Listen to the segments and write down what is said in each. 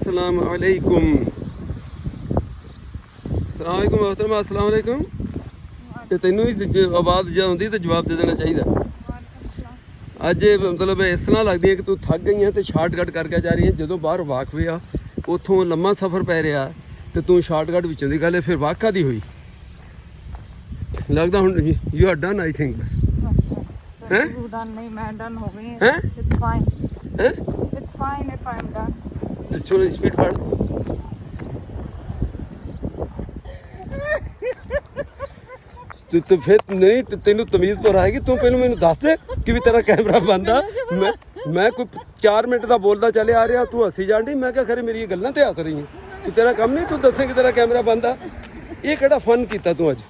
अस्सलाम वालेकुम। अस्सलाम वालेकुम मोहतरमा, अस्सलाम वालेकुम। ਤੇ ਤੈਨੂੰ ਹੀ ਆਵਾਜ਼ ਜਾਂਦੀ ਤੇ ਜਵਾਬ ਦੇ ਦੇਣਾ ਚਾਹੀਦਾ। ਅੱਜ ਮਤਲਬ ਇਸ ਤਰ੍ਹਾਂ ਲੱਗਦੀ ਹੈ ਕਿ ਤੂੰ ਥੱਕ ਗਈ ਹੈ ਤੇ ਸ਼ਾਰਟਕਟ ਕਰਕੇ ਜਾ ਰਹੀ ਹੈ। ਜਦੋਂ ਬਾਹਰ ਵਾਕਵੇ ਆ ਉੱਥੋਂ ਲੰਮਾ ਸਫ਼ਰ ਪੈ ਰਿਹਾ ਤੇ ਤੂੰ ਸ਼ਾਰਟਕਟ ਵਿੱਚੋਂ ਦੀ ਗੱਲ ਫਿਰ ਵਾਕਾ ਦੀ ਹੋਈ ਲੱਗਦਾ। ਹੁਣ you are done I think ਬਸ ਹੈ ਨਹੀਂ ਮੈਂ ਡਨ ਹੋ ਗਈ ਹੈ ਇਟਸ ਫਾਈਨ ਹੈ it's fine if I am done. ਤੇ ਚਲੋ ਸਪੀਡ ਫੜ। ਤੇ ਫਿਰ ਨਹੀਂ ਤੈਨੂੰ ਤਮੀਜ਼ ਪਰ ਆਏਗੀ। ਤੂੰ ਪਹਿਲਾਂ ਮੈਨੂੰ ਦੱਸ ਦੇ ਕਿ ਵੀ ਤੇਰਾ ਕੈਮਰਾ ਬੰਦ ਆ। ਮੈਂ ਕੋਈ 4 ਮਿੰਟ ਦਾ ਬੋਲਦਾ ਚੱਲੇ ਆ ਰਿਹਾ, ਤੂੰ ਹੱਸੀ ਜਾਂਦੀ। ਮੈਂ ਕਿਹਾ ਖਰੇ ਮੇਰੀ ਗੱਲਾਂ ਤੇ ਹੱਸ ਰਹੀ ਹੈ। ਤੇ ਤੇਰਾ ਕੰਮ ਨਹੀਂ ਤੂੰ ਦੱਸੇ ਕਿ ਤੇਰਾ ਕੈਮਰਾ ਬੰਦ ਆ। ਇਹ ਕਿਹੜਾ ਫਨ ਕੀਤਾ ਤੂੰ ਅੱਜ?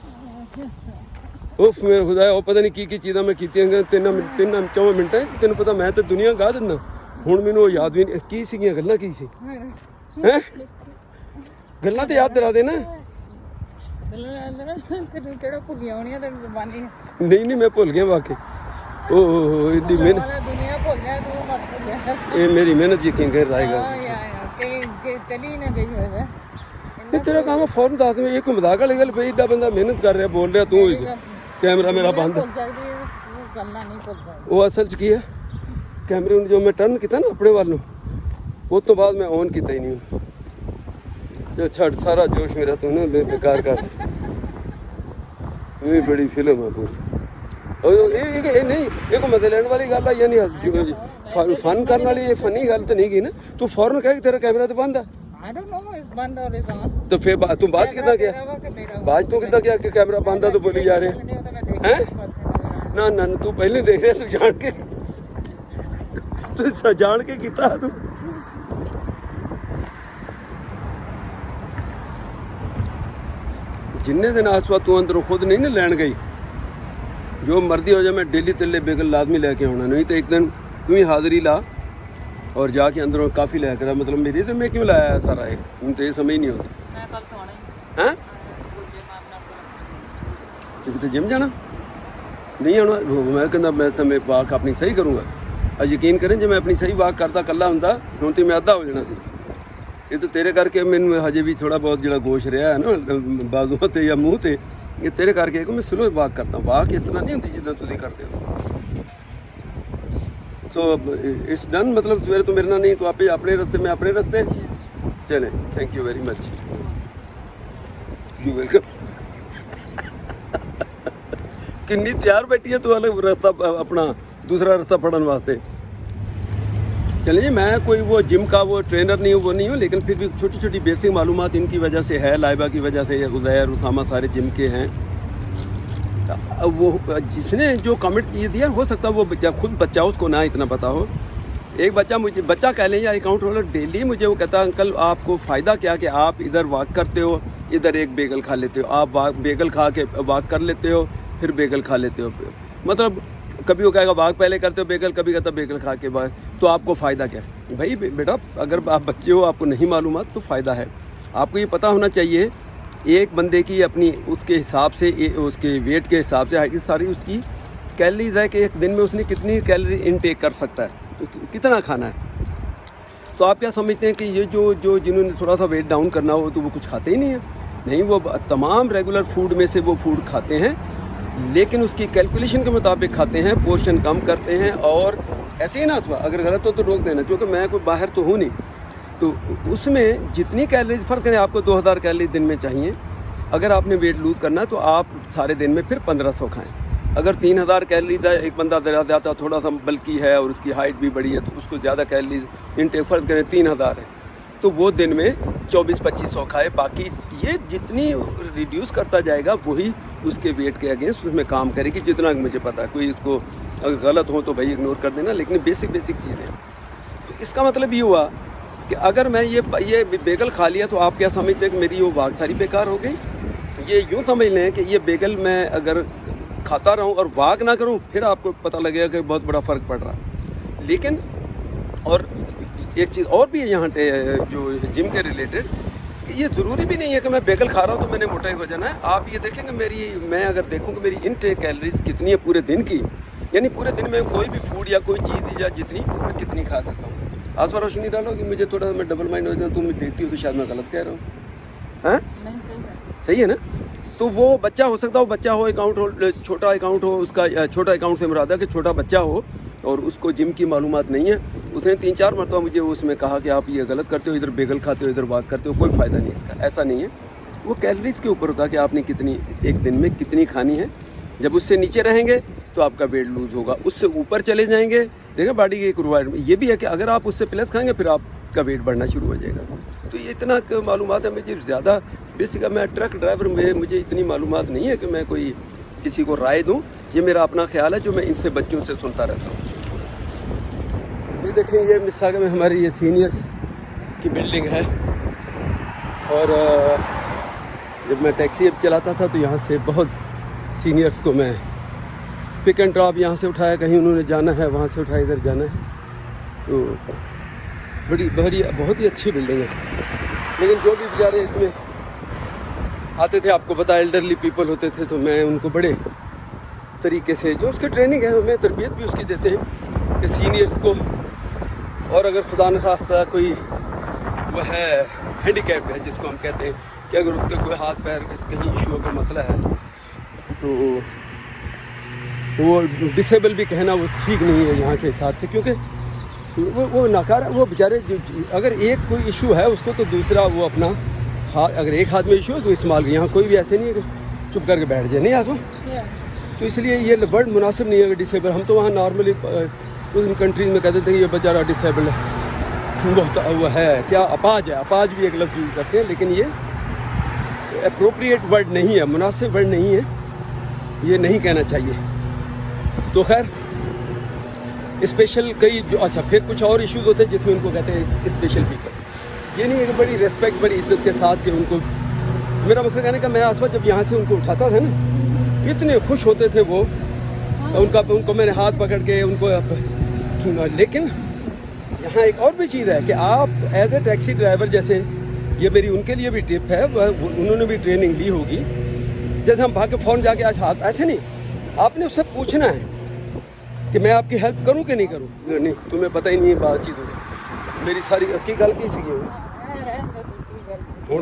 ਉਹ ਮੇਰੇ ਖੁਦਾ ਉਹ ਪਤਾ ਨਹੀਂ ਕੀ ਚੀਜ਼ਾਂ ਮੈਂ ਕੀਤੀਆਂ ਤਿੰਨ 4 ਮਿੰਟਾਂ। ਤੈਨੂੰ ਪਤਾ ਮੈਂ ਤਾਂ ਦੁਨੀਆ ਗਾਹ ਦਿੰਦਾ। ਹੁਣ ਮੈਨੂੰ ਉਹ ਯਾਦ ਵੀ ਨਹੀਂ ਕੀ ਸੀਗੀਆਂ ਗੱਲਾਂ। ਕੀ ਸੀ ਹੈ ਗੱਲਾਂ ਤੇ ਯਾਦ ਦਿਲਾ ਦੇ ਨਾ। ਤੈਨੂੰ ਕਿਹੜਾ ਭੁੱਲੀਆਂ ਹੋਣੀਆਂ ਤੈਨੂੰ ਜ਼ਬਾਨੀ। ਨਹੀਂ ਮੈਂ ਭੁੱਲ ਗਿਆ ਵਾਕਈ। ਉਹ ਇੰਨੀ ਮਿਹਨਤ ਦੁਨੀਆ ਭੁੱਲ ਗਿਆ ਤੂੰ ਮਤ ਭੁੱਲਿਆ। ਇਹ ਮੇਰੀ ਮਿਹਨਤ ਯਕੀਨ ਕਰ ਰਾਏਗਾ। ਕਿ ਚਲੀ ਨਾ ਗਈ ਹੋਵੇ। ਇਹ ਤੇਰਾ ਕੰਮ ਫੌਰਨ ਦੱਸ ਦੇ। ਇਹ ਕੋਈ ਮਜ਼ਾਕ ਵਾਲੀ ਗੱਲ ਪਈ? ਏਡਾ ਬੰਦਾ ਮਿਹਨਤ ਕਰ ਰਿਹਾ ਬੋਲ ਰਿਹਾ, ਤੂੰ ਕੈਮਰਾ ਮੇਰਾ ਬੰਦ। ਭੁੱਲ ਸਕਦੀ ਹੈ ਉਹ ਗੱਲਾਂ ਨਹੀਂ ਭੁੱਲ ਸਕਦੀ। ਉਹ ਅਸਲ 'ਚ ਕੀ ਹੈ ਕੈਮਰੇ ਨੂੰ ਜੋ ਮੈਂ ਟਰਨ ਕੀਤਾ ਨਾ ਆਪਣੇ ਵੱਲ ਨੂੰ ਉਸ ਤੋਂ ਬਾਅਦ ਮੈਂ ਔਨ ਕੀਤਾ ਹੀ ਨਹੀਂ। ਤੇ ਛੱਡ ਸਾਰਾ ਜੋਸ਼ ਮੇਰਾ ਤੂੰ ਨਾ ਬੇਕਾਰ ਕਰ। ਇਹ ਬੜੀ ਫਿਲਮ ਹੈ ਪੂਰੀ। ਇਹ ਨਹੀਂ ਇਹ ਕੋਈ ਮਜ਼ੇ ਲੈਣ ਵਾਲੀ ਗੱਲ ਆ ਯਾਨੀ ਫਨ ਕਰਨ ਵਾਲੀ। ਇਹ ਫਨੀ ਗੱਲ ਤਾਂ ਨਹੀਂ ਗਈ ਨਾ। ਤੂੰ ਫੌਰਨ ਕਹਿ ਤੇਰਾ ਕੈਮਰਾ ਤੇ ਬੰਦ ਆ। I don't know is ਬੰਦ or is on। तो फिर तू बाज कितना किया? बाज तू कितना किया कि कैमरा बंद है तो बोली जा रहे हैं? ना ना तू पहले देख रहे तू जान के तू जान के किया तू। जिन्ने दिन आसपास तू अंदरों खुद नहीं ना लैन गई, जो मर्जी हो जाए मैं डेली तेले बेगल लाजमी लेके आना। नहीं तो एक दिन तू ही हाजिरी ला और जाके अंदरों काफ़ी लाया करा। मतलब मेरी तो मैं क्यों लाया है सारा ये मुझे ये समझ नहीं होती। मैं कल तो आना ही हैं तो जिम जाना नहीं आना। मैं कहना मैं समय वाक अपनी सही करूँगा। अब यकीन करें जो मैं अपनी सही वाक करता कला होंदा हुण तो मैं अद्धा हो जाना सी। ये तो तेरे करके मैनू हजे भी थोड़ा बहुत जो गोश रहा है ना बाजुओं ते या मूँह ते, ये तेरे करके मैं स्लो वाक करता। वाक इस तरह नहीं होती जिद्दां तुसीं करदे हो। तो इट्स डन। मतलब सवेरे तो मेरे ना नहीं तो आप अपने रास्ते में अपने रास्ते चले। Thank you very much. You welcome. किन्नी तैयार बैठी है तू अलग रास्ता अपना दूसरा रास्ता पढ़ने वास्ते। चलिए जी मैं कोई वो जिम का वो ट्रेनर नहीं हूँ, वो नहीं हूँ, लेकिन फिर भी छोटी छोटी बेसिक मालूमात इनकी वजह से है। लाइबा की वजह से, उज़ैर उसामा सारे जिम के हैं। वो जिसने जो कमेंट किए दिया हो सकता है वो खुद बच्चा उसको ना इतना पता हो। एक बच्चा कह लें या अकाउंट होल्डर डेली मुझे वो कहता अंकल आपको फ़ायदा क्या कि आप इधर वॉक करते हो, इधर एक बेगल खा लेते हो। आप बेगल खा के वॉक कर लेते हो, फिर बेगल खा लेते हो। मतलब कभी वो कहेगा वॉक पहले करते हो बेगल, कभी कहता बेगल खा के वॉक। तो आपको फ़ायदा क्या है? भाई बेटा अगर आप बच्चे हो आपको नहीं मालूम तो फ़ायदा है। आपको ये पता होना चाहिए एक बंदे की अपनी उसके हिसाब से उसके वेट के हिसाब से हाइट सारी उसकी कैलोरीज है कि एक दिन में उसने कितनी कैलोरी इनटेक कर सकता है, तो कितना खाना है। तो आप क्या समझते हैं कि ये जो जिन्होंने थोड़ा सा वेट डाउन करना हो तो वो कुछ खाते ही नहीं है? नहीं, वो तमाम रेगुलर फूड में से वो फूड खाते हैं, लेकिन उसकी कैलकुलेशन के मुताबिक खाते हैं, पोर्शन कम करते हैं। और ऐसे ही ना अगर गलत हो तो रोक देना, क्योंकि मैं कोई बाहर तो हूँ नहीं। तो उसमें जितनी कैलोरीज फ़र्क करें आपको 2000 कैलोरी दिन में चाहिए। अगर आपने वेट लूज़ करना है तो आप सारे दिन में फिर 1500 खाएं। अगर 3000 कैलोरी एक बंदा ज़्यादा थोड़ा सा बल्कि है और उसकी हाइट भी बड़ी है तो उसको ज़्यादा कैलोरीज इनटेक फ़र्क करें 3000 है तो वो दिन में 2400-2500 खाए। बाकी ये जितनी रिड्यूस करता जाएगा वही उसके वेट के अगेंस्ट उसमें काम करेगी, जितना मुझे पता है। कोई इसको अगर गलत हो तो भाई इग्नोर कर देना, लेकिन बेसिक चीज़ें। तो इसका मतलब ये हुआ कि अगर मैं ये बेगल खा लिया तो आप क्या समझते हैं कि मेरी वो वाक सारी बेकार हो गई? ये यूँ समझ लें कि ये बेगल मैं अगर खाता रहूँ और वाक ना करूँ फिर आपको पता लगेगा कि बहुत बड़ा फ़र्क पड़ रहा है। लेकिन और एक चीज़ और भी है यहाँ जो जिम के रिलेटेड, कि ये ज़रूरी भी नहीं है कि मैं बेगल खा रहा हूँ तो मैंने मोटा ही हो जाना है। आप ये देखेंगे मैं अगर देखूँ कि मेरी इनटेक कैलोरीज कितनी है पूरे दिन की, यानी पूरे दिन में कोई भी फूड या कोई चीज़ या जितनी मैं कितनी खा सकता हूँ। आसमा रोशनी डालोगी मुझे थोड़ा, मैं डबल माइंड हो जाता हूँ, तुम देखती हो तो शायद मैं गलत कह रहा हूँ, हैं? नहीं सही है। सही है ना? तो वो बच्चा हो सकता हो, बच्चा हो, अकाउंट हो, छोटा अकाउंट हो, उसका छोटा अकाउंट से मुराद है कि छोटा बच्चा हो और उसको जिम की मालूमात नहीं है। उसने 3-4 मरतबा मुझे उसमें कहा कि आप ये गलत करते हो, इधर बेगल खाते हो, इधर वाक करते हो, कोई फ़ायदा नहीं इसका। ऐसा नहीं है, वो कैलोरीज़ के ऊपर होता है कि आपने कितनी एक दिन में कितनी खानी है। जब उससे नीचे रहेंगे तो आपका वेट लूज़ होगा, उससे ऊपर चले जाएंगे, देखें बॉडी की एक रिक्वायरमेंट ये भी है कि अगर आप उससे प्लस खाएंगे फिर आपका वेट बढ़ना शुरू हो जाएगा। तो ये इतना मालूमात है मुझे ज़्यादा, बेसिक मैं ट्रक ड्राइवर में मुझे इतनी मालूमात नहीं है कि मैं कोई किसी को राय दूँ। ये मेरा अपना ख्याल है जो मैं इनसे बच्चों से सुनता रहता हूँ। ये देखें, ये मिसाग में हमारी ये सीनियर्स की बिल्डिंग है और जब मैं टैक्सी अब चलाता था तो यहाँ से बहुत सीनियर्स को मैं पिक एंड ड्रॉप यहाँ से उठाया, कहीं उन्होंने जाना है वहाँ से उठाया इधर जाना है। तो बहुत ही अच्छी बिल्डिंग है, लेकिन जो भी बेचारे इसमें आते थे, आपको पता एल्डरली पीपल होते थे, तो मैं उनको बड़े तरीके से, जो उसकी ट्रेनिंग है हमें तरबियत भी उसकी देते हैं कि सीनियर्स को, और अगर खुदा न खास्ता कोई वो है हैंडीकैप है जिसको हम कहते हैं कि अगर उसके कोई हाथ पैर कहीं इशू का मसला है तो वो डिसेबल भी कहना वो ठीक नहीं है यहाँ के हिसाब से, क्योंकि वो नाकारा, वो बेचारे अगर एक कोई इशू है उसको तो दूसरा वो अपना हाथ, अगर एक हाथ में इशू है तो इस्तेमाल, यहाँ कोई भी ऐसे नहीं है कि चुप करके बैठ जाए, नहीं आसो। तो इसलिए ये वर्ड मुनासिब नहीं है डिसेबल। हम तो वहाँ नॉर्मली उन कंट्रीज में कहते थे कि ये बेचारा डिसेबल है, वो है क्या, अपाज है, अपाज भी एक लफ्ज़ यूज़ करते हैं, लेकिन ये अप्रोप्रिएट वर्ड नहीं है, मुनासिब वर्ड नहीं है, ये नहीं कहना चाहिए। तो खैर स्पेशल कई जो, अच्छा फिर कुछ और इश्यूज होते हैं जिसमें उनको कहते हैं स्पेशल पीपल। ये नहीं है कि बड़ी रिस्पेक्ट बड़ी इज्जत के साथ कि उनको, मेरा मकसद कहने का, मैं आसपास जब यहाँ से उनको उठाता था ना, इतने खुश होते थे वो, उनको मैंने हाथ पकड़ के उनको, लेकिन यहाँ एक और भी चीज़ है कि आप एज ए टैक्सी ड्राइवर, जैसे ये मेरी उनके लिए भी टिप है, उन्होंने भी ट्रेनिंग ली होगी, जैसे हम भाग के फ़ौरन जाके आज हाथ, ऐसे नहीं, आपने उससे पूछना है कि मैं आपकी हेल्प करूं कि नहीं करूं। नहीं, तुम्हें पता ही नहीं है बातचीत होगी मेरी सारी की गल की सी हूँ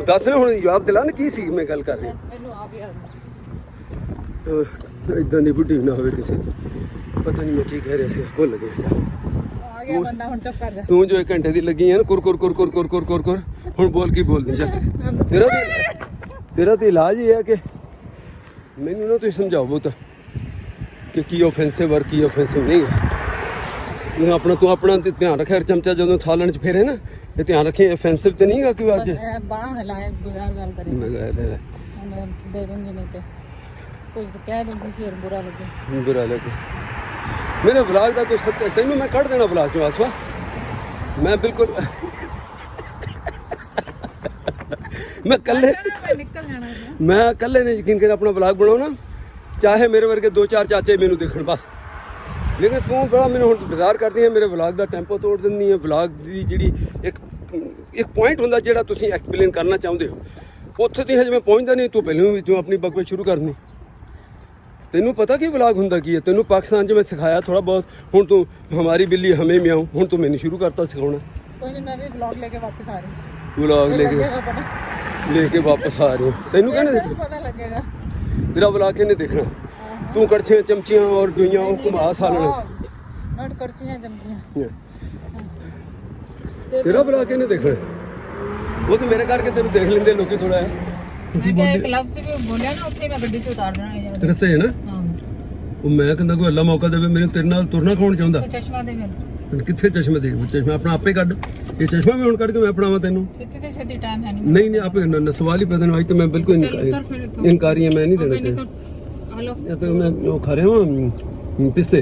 10 ने हूँ याद दिला ना की सी मैं गल कर रही इदा की बुढ़ी ना हो किसी पता नहीं मैं की कह रहा सी, भुल गया। तू जो 1 घंटे की लगी है ना कुर कुर कुर कुर कुर कुर कुर कुर हूँ बोल की बोलती चल, तेरा तो इलाज ही है कि मैनू ना तुम समझाओ बहुत कि ऑफेंसिव और की ऑफेंसिव नहीं है। तू अपना ध्यान रखे, चमचा जो थालन च फेरे ना, ये ध्यान रखे ऑफेंसिव तो नहीं गा कि अज बुरा लगे मेरे ब्लाग का। तो तेनों मैं कट देना ब्लाग चो आसवा, मैं बिल्कुल मैं कल्ले ने यकीन कर अपना ब्लाग बनाओ ना, चाहे मेरे वर्गे 2-4 चाचे मैनू देखण बस, लेकिन तू बड़ा मैंने हुण बाजार करदी है, मेरे ब्लाग का टैंपो तोड़ दिंदी है। ब्लाग की जिहड़ी एक पॉइंट हुंदा जिहड़ा तुसीं एक्सप्लेन करना चाहुंदे हो, उत्थे ती हजे मैं पहुंचदा नहीं, तू पहले भी तू अपनी बकवास शुरू करनी। तेनू पता कि ब्लाग हुंदा की है, तेनू पाकिस्तान च मैं सिखाया थोड़ा बहुत, हुण तू हमारी बिल्ली हमें म्याऊं, हुण तू मैनू शुरू करता सिखाउणा। कोई नहीं, मैं भी ब्लॉग लेके वापस आ रही हूं, ब्लॉग लेके वापस आ रहे हो। तेनू कहने पता लगेगा तेरा ब्लॉग किहने देखना, तू कड़छियां चमचियां और दुइयां घुमा सालना, नट करचियां चमचियां तेरा ब्लॉग किहने देखना, वो तो मेरे करके तेनू देख लेंदे लोकी थोड़ा है। मैं क्या क्लब से भी बोलिया ना, उत्थे मैं गड्डी च उतार देना है रस्ते है ना। हां वो मैं कहंदा कोई अल्लाह मौका देवे मेरे तेरे नाल तुरना कौन चाहुंदा, चश्मा दे फिर किथे चश्मे दे, चश्मा अपना आपे कढ, ये चश्मा भी हुण कढ के मैं अपनावा तेनू, छेती ते छेती टाइम है नहीं। नहीं आपे न सवाल ही पैदा नहीं, तो मैं बिल्कुल इनकारी है, मैं नहीं देना। हेलो या तो मैं वो खा रहा हूं पिस्ते,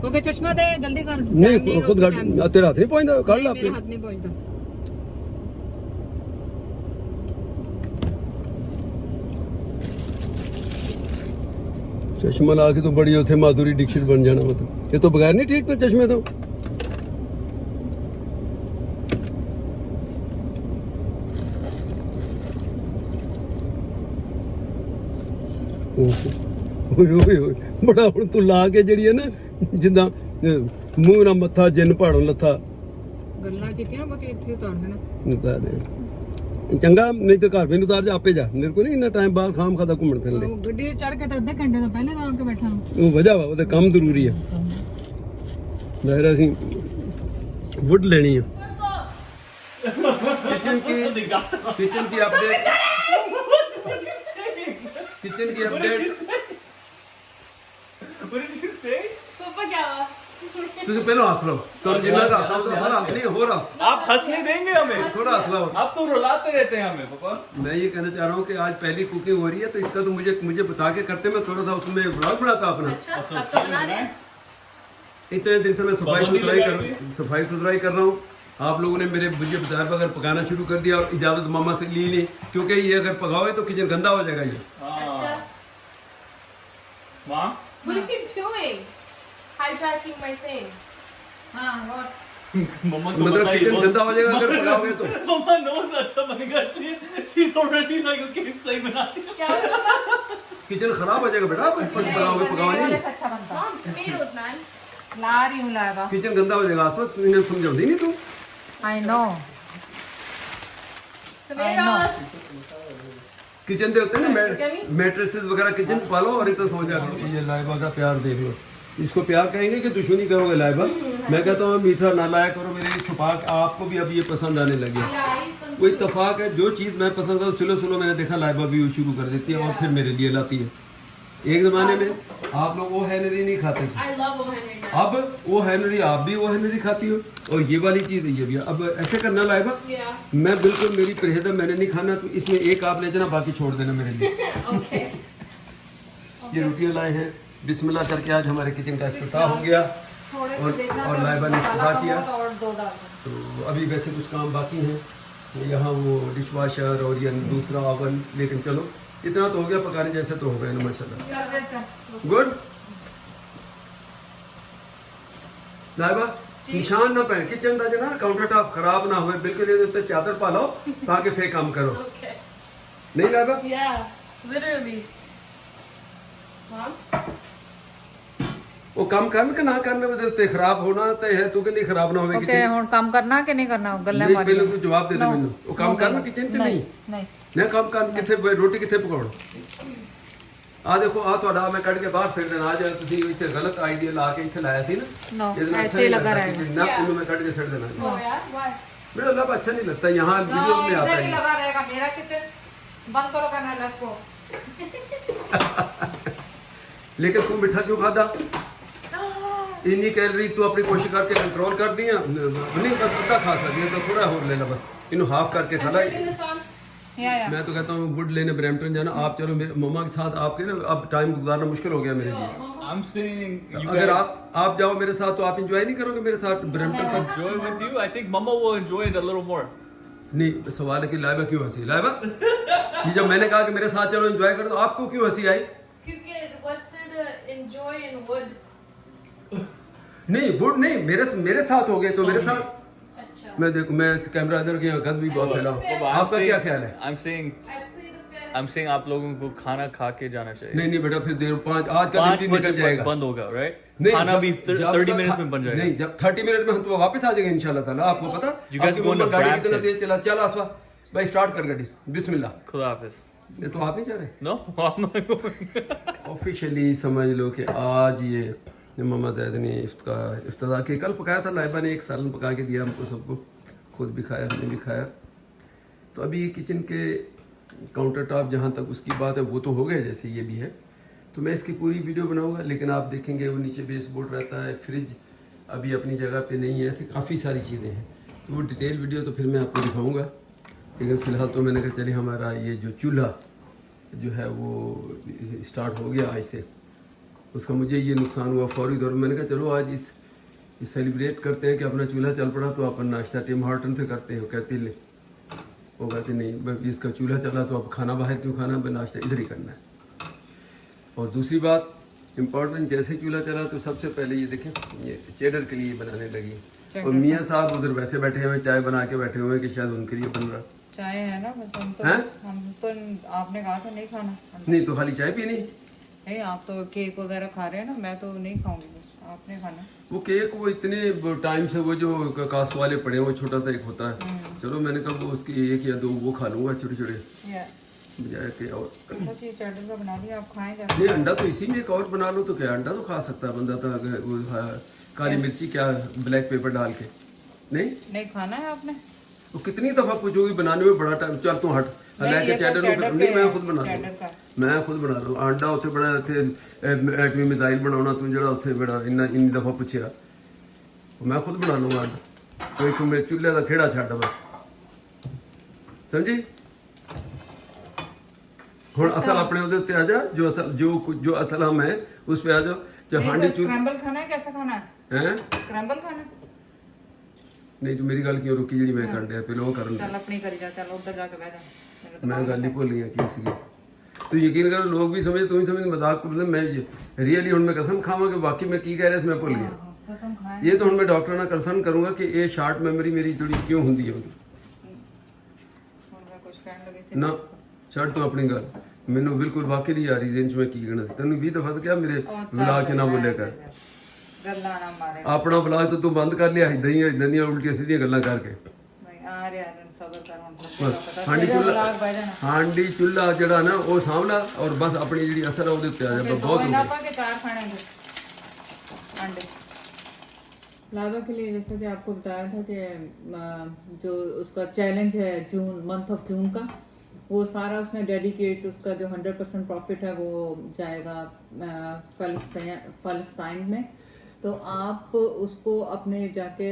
ओके चश्मा दे जल्दी कर, नहीं खुद तेरा हाथ नहीं पहुंचदा, कढ ला मेरा हाथ नहीं पहुंचदा। चश्मा ला के तो बड़ी उथे माधुरी दीक्षित बन जाना, मतलब ये तो बगैर नहीं ठीक तो चश्मे तो। बड़ा हुण तू ला के जिहड़ी है ना जिद्दां मूंह ना मत्था जिन पहाड़ों लथा, ਗੱਲਾਂ ਕੀਤੀਆਂ ਬਹੁਤ ਇੱਥੇ ਉਤਾਰ ਦੇਣਾ ਉਤਾਰ ਦੇ ਚੰਗਾ ਨਹੀਂ ਤੇ ਘਰ ਵੀ ਉਤਾਰ ਜਾ ਆਪੇ ਜਾ ਮੇਰੇ ਕੋਲ ਨਹੀਂ ਇੰਨਾ ਟਾਈਮ ਬਾਅਦ ਖਾਮ ਖਾਦਾ ਘੁੰਮਣ ਫਿਰਨ ਲਈ ਉਹ ਗੱਡੀ ਚੜ ਕੇ ਤਾਂ ਅੱਧੇ ਘੰਟੇ ਤੋਂ ਪਹਿਲੇ ਤਾਂ ਆ ਕੇ ਬੈਠਾ ਉਹ ਵਜ੍ਹਾ ਵਾ ਉਹਦੇ ਕੰਮ ਜ਼ਰੂਰੀ ਆ ਫਿਰ ਅਸੀਂ ਵੁੱਡ ਲੈਣੀ ਆ किचन की अपडेट किचन की अपडेट पापा क्या हुआ? तुझे पहले हाथ लो तो जितना का हाथ तो हमारा हाथ नहीं हो रहा आप हंसने देंगे हमें थोड़ा हाथ लो आप तो रुलाते रहते हैं हमें पापा मैं ये कहना चाह रहा हूँ कि आज पहली कुकिंग हो रही है तो इसका तो मुझे बता के करते मैं थोड़ा सा उसमें ब्लॉग बनाता अपना अच्छा अब तो बना रहे हैं। इतने दिन से मैं सफाई सुथराई कर रहा हूँ आप लोगों ने मुझे बताया अगर पकाना शुरू कर दिया और इजाजत मामा से ली नहीं क्योंकि ये अगर पकाओगे तो किचन गंदा हो जाएगा ये अच्छा माँ what are you doing? Hijacking my thing. हाँ और मम्मा को मतलब बताइए किचन गंदा हो जाएगा अगर पकाओगे तो मम्मा नोज अच्छा बनेगा इसलिए she's already like okay सही बनाती है क्या हुआ? किचन खराब हो जाएगा बेटा पकाओगे पकाओ नहीं अच्छा बनता Mom, tomatoes, man. ला रही हूँ लाएगा किचन गंदा हो जाएगा आसपास इन्हें समझाती नहीं तू आई नो Tomatoes. किचन दे होते हैं ना Yummy? मैट्रेसेस वगैरह किचन पालो और इतना सो जाएगा ये लाइबा का प्यार देख लो इसको प्यार कहेंगे कि दुश्मनी करोगे लाइबा मैं कहता हूँ मीठा ना लाया करो मेरे लिए छुपा के आपको भी अब ये पसंद आने लगी Yeah, eat some वो soup. इत्तेफाक है जो चीज़ मैं पसंद करता हूँ सुलो मैंने देखा लाइबा भी वो शुरू कर देती है और फिर मेरे लिए लाती है एक ज़माने में आप लोग वो हैनरी नहीं खाते थे I love O. Henry now. अब वो हैनरी आप भी वो हैनरी खाती हो और ये वाली चीज़ है ये भी अब ऐसे करना लाइबा Yeah. मैं बिल्कुल मेरी परहेज है मैंने नहीं खाना तो इसमें एक आप ले जाना बाकी छोड़ देना मेरे लिए Okay. ये रोटियां लाए हैं बिस्मिल्लाह करके आज हमारे किचन का इफ्तिताह हो गया थोड़े और से देखना और लाइबा ने इफ्तिताह किया और दो डाल तो अभी वैसे कुछ काम बाकी हैं यहाँ वो डिश वॉशर और ये दूसरा ओवन लेकिन चलो इतना तो हो गया पकाने जैसे तो हो गया ना माशाल्लाह गुड लाइबा निशान ना पहन किचन का जो ना काउंटर टॉप खराब ना हो बिल्कुल ये उत्ते चादर पा लो ताकि फिर काम करो Okay. नहीं लाइबा Yeah. Literally. Mom? वो काम करन के ना करने में ते खराब होना ते है तू कहंदी खराब ना होवे ओके किचन ਹੁਣ ਕੰਮ ਕਰਨਾ ਕਿ ਨਹੀਂ ਕਰਨਾ ਗੱਲਾਂ नहीं ਮਾਰੀ पहले तू जवाब दे दे मैनू वो काम करन किचन च नहीं ਨਹੀਂ नहीं काम कर किथे रोटी किथे पकाउण आ देखो आ ਤੁਹਾਡਾ मैं ਕੱਢ ਕੇ ਬਾਹਰ ਫਿਰ ਦੇਣਾ ਅੱਜ ਤੁਸੀਂ ਇੱਥੇ ਗਲਤ ਆਈਡੀਆ ਲਾ ਕੇ ਇੱਥੇ ਲਾਇਆ ਸੀ ਨਾ No, ਇਹਦੇ ਨਾਲ ऐसे नहीं ही लगा लगता रहेगा। कि ना इन्हों मैं कट के सड़ देना Oh yeah? Why? मेरा लब अच्छा नहीं लगता यहाँ वीडियो में आता है लगा रहेगा मेरा किचन बंद करो करना है इसको लेकिन तू मिठा क्यों खादा इन्नी कैलोरी तू अपनी कोशिश करके कंट्रोल कर दी है नहीं बस अद्धा खा सकती है तो थोड़ा और लेना बस इन्हों हाफ करके खा ला Turning this on. या मैं तो कहता हूँ वुड लेने ब्रैम्पटन जाना आप चलो मेरे मम्मा के साथ आपके ना अब टाइम गुजारना मुश्किल हो गया मेरे लिए I'm saying you अगर guys आप जाओ मेरे साथ तो आप इंजॉय नहीं करोगे मेरे साथ ब्रैम्पटन का enjoy with you I think mama will enjoy it a little more नहीं सवाल है कि लाइबा क्यों हंसी लाइबा ये जब मैंने कहा कि मेरे साथ चलो एंजॉय करो तो आपको क्यों हंसी आई Kyunki, what's there to enjoy in wood? नहीं वुड नहीं मेरे साथ हो गए तो मेरे साथ Acha. मैं देखो मैं इस कैमरा इधर के यहाँ गंद भी बहुत फैला हूँ Papa, I'm आपका saying- क्या ख्याल है I'm saying I plead the fifth. I'm saying आप लोगों को खाना खा के जाना चाहिए नहीं नहीं बेटा फिर देर पाँच आज का 5 दिन भी बजे निकल जाएगा बंद होगा राइट नहीं खाना जब- भी जब 30 तक मिनट्स में बन जाएगा नहीं जब 30 मिनट में हम तो वापस आ जाएंगे इंशाल्लाह ताला आपको पता You guys आपकी go on मम्मा a गाड़ी Brampton. कितना तेज चला चल आसवा भाई स्टार्ट कर गाड़ी बिस्मिल्लाह खुदा हाफिज ये तो आप नहीं जा रहे No I'm not going officially समझ लो कि आज ये मोहम्मद जैद ने इफ्तिताह की कल पकाया था लाइबा ने एक सालन पका के दिया हमको सबको खुद भी खाया हमने भी खाया तो अभी किचन के काउंटर टॉप जहाँ तक उसकी बात है वो तो हो गए जैसे ये भी है तो मैं इसकी पूरी वीडियो बनाऊंगा लेकिन आप देखेंगे वो नीचे बेस बोर्ड रहता है फ्रिज अभी अपनी जगह पे नहीं है ऐसे काफ़ी सारी चीज़ें हैं तो वो डिटेल वीडियो तो फिर मैं आपको दिखाऊंगा लेकिन फ़िलहाल तो मैंने कहा चलिए हमारा ये जो चूल्हा जो है वो स्टार्ट हो गया आज से उसका मुझे ये नुकसान हुआ फौरी तौर पर मैंने कहा चलो आज इस सेलिब्रेट करते हैं कि अपना चूल्हा चल पड़ा तो अपन नाश्ता टिम हार्टन से करते हो कहते ले वो कहते नहीं भाई इसका चूल्हा चला तो अब खाना बाहर क्यों खाना भाई नाश्ता इधर ही करना है और दूसरी बात इम्पोर्टेंट जैसे चूल्हा चला तो सबसे पहले ये देखें ये चेडर के लिए बनाने लगी और मियाँ साहब उधर वैसे बैठे हुए चाय बना के बैठे हुए कि शायद उनके लिए बन रहा चाय है ना बस हम हैं? तो आपने कहा था नहीं खाना नहीं तो खाली चाय पीनी नहीं आप तो केक वगैरह खा रहे हैं ना मैं तो नहीं खाऊंगी बस आपने खाना वो केक वो इतने टाइम से वो जो कास्ट वाले पड़े हैं वो छोटा सा एक होता है, चलो मैंने कहा वो उसकी एक या दो वो खा लूँगा छोटे छोटे या बजाय के। और बस ये चैटर का बना दिया, आप खाएंगे। नहीं अंडा तो इसी में एक और बना लो तो क्या, अंडा तो खा सकता है बंदा, तो अगर वो काली मिर्ची क्या ब्लैक पेपर डाल के नहीं खाना है आपने। तो कितनी दफा पूछोगी बनाने में बड़ा टाइम, चल तू हट नहीं, ये तो चैटर नहीं मैं खुद बना चैटर दूँ, का। मैं खुद बना दूँ आंडा उत्थे बड़ा इत्थे एटमी मिसाइल बनाना तू जरा उत्थे बड़ा इन्नी दफा पूछेगा, मैं खुद बना लूँगा आंडा, कोई तू मेरे चूल्हे का खेड़ा छड्ड बस, समझी। हुण असल अपने उहदे उत्ते आ जा, जो असल हम है उस पे आ जाओ। जो हांडी स्क्रैम्बल खाना है, कैसा खाना है? हैं स्क्रैम्बल खाना है? नहीं, तू मेरी गल क्यों रोकी जी मैं कर दिया पहले वो करन चल अपनी करी जा, चल उधर जाके बैठ जा। मैं गल ही भुल गया की सी। तो यकीन करो लोग भी समझे, तू ही समझ, मजाक को मैं रियली हुण मैं कसम खावां कि बाकी मैं की कह रहा मैं भुल गया। कसम खाए। ये तो हुण मैं डॉक्टर नाल कंसल्ट करूंगा कि ये शार्ट मेमोरी मेरी थोड़ी क्यों हुंदी है। मैं कुछ कहने लगी सी ना छड़ तू अपनी गल, मैनू बिल्कुल वाकई नहीं आ रही जेन च मैं की कहना सी। तैनू 20 दफा तो क्या मेरे व्लॉग च ना बोलिया कर, गल्ला ना मारे अपना व्लॉग तो तू बंद कर लिया इदां दी उल्टियां सीधियां गल्लां करके। भाई आ रहा है सबर कर, हम बस हांडी चुल्हा जड़ा ना वो सामला और बस अपनी जी असर है वो उत्ते आ जा, बहुत हो गया। के चार खाने अंडे लाइबा के लिए। जैसे कि आपको बताया था कि जो उसका चैलेंज है जून, मंथ ऑफ जून का, वो सारा उसने डेडिकेट, उसका जो 100% प्रॉफिट है वो जाएगा फ़लस्तीन में। तो आप उसको अपने जाके,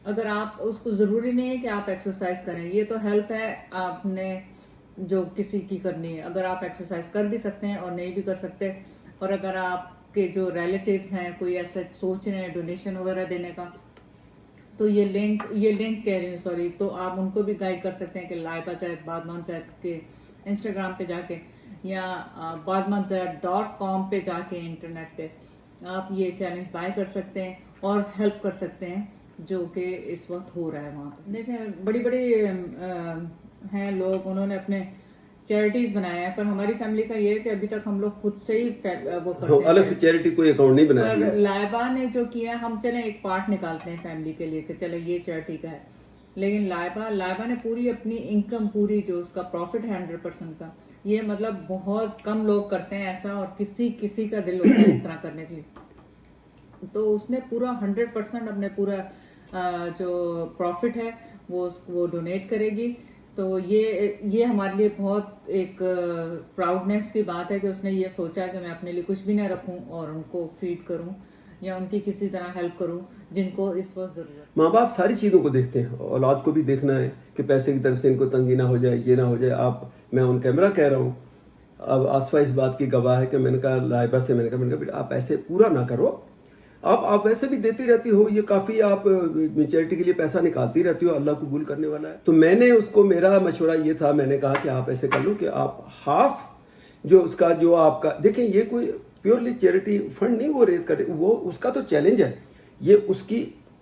अगर आप उसको ज़रूरी नहीं है कि आप एक्सरसाइज करें, ये तो हेल्प है आपने जो किसी की करनी है। अगर आप एक्सरसाइज कर भी सकते हैं और नहीं भी कर सकते, और अगर आपके जो रिलेटिव्स हैं कोई ऐसा सोच रहे हैं डोनेशन वगैरह देने का, तो ये लिंक कह रही हूँ सॉरी, तो आप उनको भी गाइड कर सकते हैं कि लाइबा ज़ैद बादमान ज़ैद के इंस्टाग्राम पे जाके या badmanzaid.com पे जाके इंटरनेट पे आप ये चैलेंज बाय कर सकते हैं और हेल्प कर सकते हैं, जो कि इस वक्त हो रहा है वहाँ पे। देखें बड़ी हैं लोग, उन्होंने अपने चैरिटीज बनाए हैं, पर हमारी फैमिली का ये है कि अभी तक हम लोग खुद से ही वो करते हैं, अलग से चैरिटी कोई अकाउंट नहीं बनाया। पर लाइबा ने जो किया, हम चले एक पार्ट निकालते हैं फैमिली के लिए कि चले ये चैरिटी का है, लेकिन लाइबा ने पूरी अपनी इनकम, पूरी जो उसका प्रॉफिट है 100% का, ये मतलब बहुत कम लोग करते हैं ऐसा, और किसी का दिल होता है इस तरह करने के लिए। तो उसने पूरा 100% अपने पूरा जो प्रॉफिट है वो डोनेट करेगी। तो ये हमारे लिए बहुत एक प्राउडनेस की बात है कि उसने ये सोचा कि मैं अपने लिए कुछ भी ना रखूं और उनको फीड करूं या उनकी किसी तरह हेल्प करूं जिनको इस वक्त जरूरत। माँ बाप सारी चीज़ों को देखते हैं, औलाद को भी देखना है कि पैसे की तरफ से इनको तंगी ना हो जाए, ये ना हो जाए। मैं ऑन कैमरा कह रहा हूँ, अब आसफा इस बात की गवाह है कि मैंने कहा लाइबा से, मैंने कहा बेटा आप ऐसे पूरा ना करो, आप वैसे भी देती रहती हो, ये काफ़ी आप चैरिटी के लिए पैसा निकालती रहती हो, अल्लाह कबूल करने वाला है। तो मैंने उसको, मेरा मशवरा ये था, मैंने कहा कि आप ऐसे कर लो कि आप हाफ जो आपका, देखें ये कोई प्योरली चैरिटी फंड नहीं वो रेज करे, वो उसका तो चैलेंज है, ये उसकी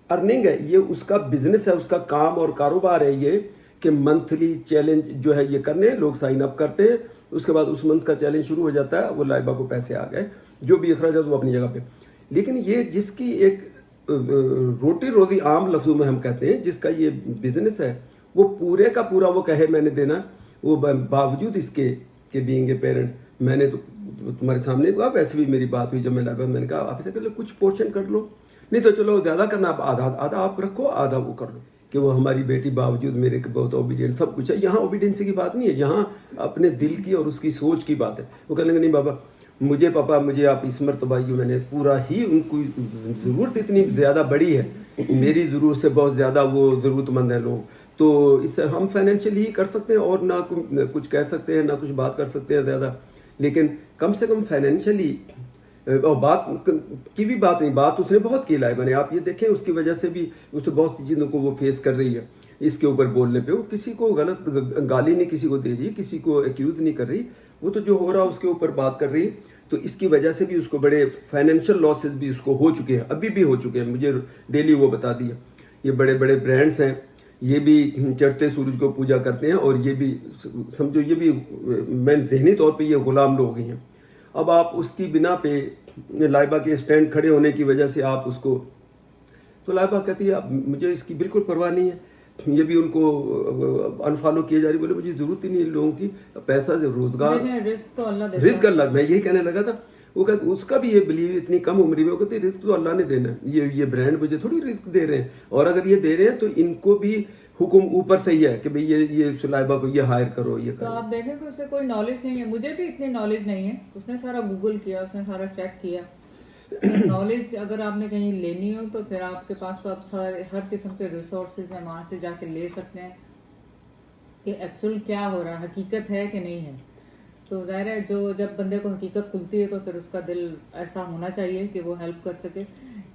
अर्निंग है, ये उसका बिजनेस है, उसका काम और कारोबार है ये, कि मंथली चैलेंज जो है ये करने लोग साइन अप करते हैं, उसके बाद उस मंथ का चैलेंज शुरू हो जाता है, वो लाइबा को पैसे आ गए, जो भी अखराज वो अपनी जगह पे। लेकिन ये जिसकी एक रोटी रोजी आम लफ्जों में हम कहते हैं, जिसका ये बिजनेस है, वो पूरे का पूरा वो कहे मैंने देना, वो बावजूद इसके कि बीइंग ए पेरेंट, मैंने तो तुम्हारे सामने कहा, वैसे भी मेरी बात हुई जब मैं लाइबा, मैंने कहा आप ऐसे कर लो, कुछ पोर्शन कर लो, नहीं तो चलो ज़्यादा करना, आप आधा आप रखो, आधा वो कर लो। कि वो हमारी बेटी बावजूद मेरे के बहुत ओबीडियंट सब कुछ है। यहाँ ओबीडियंसी की बात नहीं है, यहाँ अपने दिल की और उसकी सोच की बात है। वो कहेंगे नहीं बाबा मुझे आप इस मरतबा मैंने पूरा ही, उनको ज़रूरत इतनी ज़्यादा बड़ी है, मेरी ज़रूरत से बहुत ज़्यादा वो ज़रूरतमंद है लोग, तो इससे हम फाइनेंशियली ही कर सकते हैं और ना कुछ कह सकते हैं, ना कुछ बात कर सकते हैं ज़्यादा, लेकिन कम से कम फाइनेंशियली, और बात की भी बात नहीं, बात उसने बहुत की लाइबा ने, आप ये देखें उसकी वजह से भी उसने बहुत सी चीज़ों को वो फेस कर रही है। इसके ऊपर बोलने पे वो किसी को गलत गाली नहीं किसी को दे रही, किसी को एक्यूज नहीं कर रही, वो तो जो हो रहा है उसके ऊपर बात कर रही है। तो इसकी वजह से भी उसको बड़े फाइनेंशियल लॉसेस भी उसको हो चुके हैं, अभी भी हो चुके हैं, मुझे डेली वो बता दिया। ये बड़े बड़े ब्रांड्स हैं, ये भी चढ़ते सूरज को पूजा करते हैं, और ये भी समझो ये भी मैं ज़हनी तौर पे ये गुलाम लोग ही हैं। अब आप उसकी बिना पे لائبہ کے اسٹینڈ کھڑے ہونے کی وجہ سے آپ اس کو, تو لائبہ کہتی ہے اب مجھے اس کی بالکل پرواہ نہیں ہے, یہ بھی ان کو انفالو کیے جا رہی, بولے مجھے ضرورت ہی نہیں ان لوگوں کی, پیسہ سے روزگار, رزق تو اللہ دیتا ہے. رزق اللہ, میں یہی کہنے لگا تھا. وہ کہتے اس کا بھی یہ بلیو اتنی کم عمری میں, وہ کہتے رزق تو اللہ نے دینا ہے, یہ برانڈ مجھے تھوڑی رزق دے رہے ہیں, اور اگر یہ دے رہے ہیں تو ان کو بھی حکم اوپر سے ہی ہے کہ بھئی یہ لائبہ کو یہ ہائر کرو, یہ تو کرو. آپ دیکھیں کہ اسے کوئی نالج نہیں ہے, مجھے بھی اتنی نالج نہیں ہے, اس نے سارا گوگل کیا, اس نے سارا چیک کیا. نالج اگر آپ نے کہیں لینی ہو تو پھر آپ کے پاس تو اب سارے ہر قسم کے ریسورسز ہیں, وہاں سے جا کے لے سکتے ہیں کہ ایکچوئل کیا ہو رہا ہے, حقیقت ہے کہ نہیں ہے. تو ظاہر ہے جو جب بندے کو حقیقت کھلتی ہے تو پھر اس کا دل ایسا ہونا چاہیے کہ وہ ہیلپ کر سکے.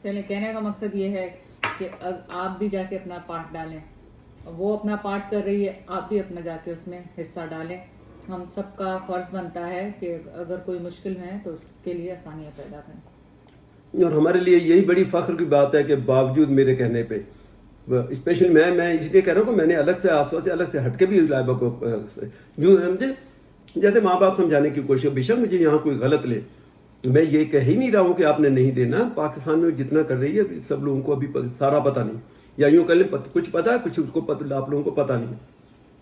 چلیں, کہنے کا مقصد یہ ہے کہ آپ بھی جا کے اپنا پارٹ ڈالیں, وہ اپنا پارٹ کر رہی ہے, آپ بھی اپنا جا کے اس میں حصہ ڈالیں. ہم سب کا فرض بنتا ہے کہ اگر کوئی مشکل ہے تو اس کے لیے آسانیاں پیدا کریں. اور ہمارے لیے یہی بڑی فخر کی بات ہے کہ باوجود میرے کہنے پہ, اسپیشلی میں اس لیے کہہ رہا ہوں کہ میں نے الگ سے آس پاس سے الگ سے ہٹ کے بھی لائبہ کو جو سمجھے جیسے ماں باپ سمجھانے کی کوشش, بے شک مجھے یہاں کوئی غلط لے, میں یہ کہہ ہی نہیں رہا ہوں کہ آپ نے نہیں دینا. پاکستان میں جتنا کر رہی ہے سب لوگوں کو ابھی سارا پتہ نہیں, یا یوں کہہ لیں کچھ پتہ ہے, کچھ کو آپ لوگوں کو پتہ نہیں.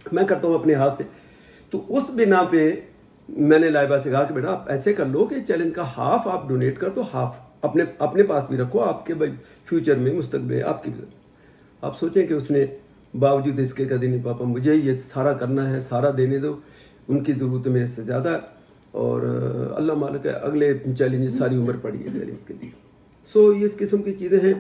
میں کرتا ہوں اپنے ہاتھ سے. تو اس بنا پہ میں نے لائبہ سے کہا کہ بیٹا آپ ایسے کر لو کہ چیلنج کا ہاف آپ ڈونیٹ کر دو, ہاف اپنے پاس بھی رکھو, آپ کے فیوچر میں مستقبل میں آپ کی. آپ سوچیں کہ اس نے باوجود اس کے کہا نہیں پاپا مجھے یہ سارا کرنا ہے, سارا دینے دو, ان کی ضرورت میرے سے زیادہ ہے, اور اللہ مالک ہے اگلے چیلنج ساری عمر پڑی ہے چیلنج کے لیے. سو یہ اس قسم کی چیزیں ہیں.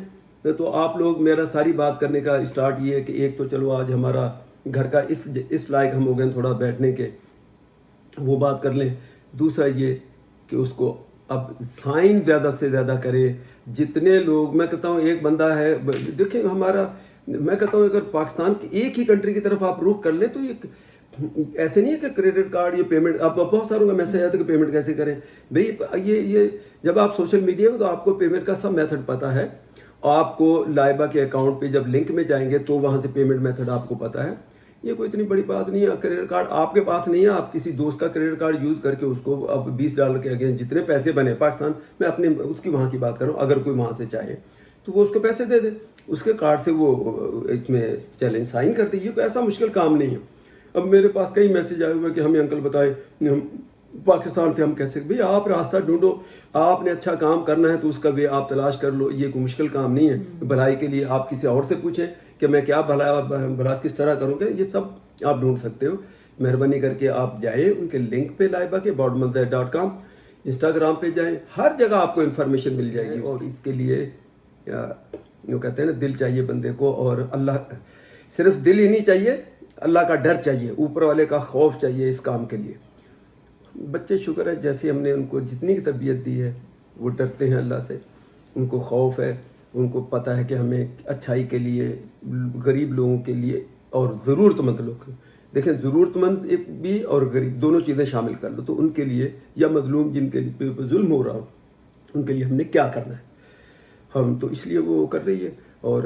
تو آپ لوگ, میرا ساری بات کرنے کا اسٹارٹ یہ ہے کہ ایک تو چلو آج ہمارا گھر کا اس لائق ہم ہو گئے تھوڑا بیٹھنے کے, وہ بات کر لیں. دوسرا یہ کہ اس کو اب سائن زیادہ سے زیادہ کرے. جتنے لوگ, میں کہتا ہوں ایک بندہ ہے, دیکھیں ہمارا, میں کہتا ہوں اگر پاکستان کی ایک ہی کنٹری کی طرف آپ رخ کر لیں تو یہ ایسے نہیں ہے کہ کریڈٹ کارڈ یہ پیمنٹ, آپ بہت ساروں کا میسج آتا ہے کہ پیمنٹ کیسے کریں. بھئی یہ جب آپ سوشل میڈیا کو تو آپ کو پیمنٹ کا سب میتھڈ پتہ ہے. آپ کو لائبہ کے اکاؤنٹ پہ جب لنک میں جائیں گے تو وہاں سے پیمنٹ میتھڈ آپ کو پتہ ہے. یہ کوئی اتنی بڑی بات نہیں ہے. کریڈٹ کارڈ آپ کے پاس نہیں ہے, آپ کسی دوست کا کریڈٹ کارڈ یوز کر کے اس کو اب $20 کے اگین جتنے پیسے بنے پاکستان میں, اپنے اس کی وہاں کی بات کروں, اگر کوئی وہاں سے چاہے تو وہ اس کو پیسے دے دے, اس کے کارڈ سے وہ اس میں چیلنج سائن کر دے. یہ کوئی ایسا مشکل کام نہیں ہے. اب میرے پاس کئی میسج آئے ہوئے کہ ہمیں انکل بتائے پاکستان سے ہم کیسے, بھئی آپ راستہ ڈھونڈو, آپ نے اچھا کام کرنا ہے تو اس کا وے آپ تلاش کر لو. یہ کوئی مشکل کام نہیں ہے. بھلائی کے لیے آپ کسی اور سے پوچھیں کہ میں کیا بھلا کس طرح کروں گا, یہ سب آپ ڈھونڈ سکتے ہو. مہربانی کر کے آپ جائیں ان کے لنک پہ لائبہ کے boardmanzaid.com, انسٹاگرام پہ جائیں, ہر جگہ آپ کو انفارمیشن مل جائے گی. اور اس کے لیے جو کہتے ہیں نا دل چاہیے بندے کو, اور اللہ, صرف دل ہی نہیں چاہیے, اللہ کا ڈر چاہیے, اوپر والے کا خوف چاہیے اس کام کے لیے. بچے شکر ہے جیسے ہم نے ان کو جتنی تربیت دی ہے وہ ڈرتے ہیں اللہ سے, ان کو خوف ہے, ان کو پتہ ہے کہ ہمیں اچھائی کے لیے, غریب لوگوں کے لیے اور ضرورت مند لوگ, دیکھیں ضرورت مند بھی اور غریب دونوں چیزیں شامل کر لو, تو ان کے لیے یا مظلوم جن کے لیے ظلم ہو رہا ہو ان کے لیے ہم نے کیا کرنا ہے, ہم تو اس لیے وہ کر رہی ہے. اور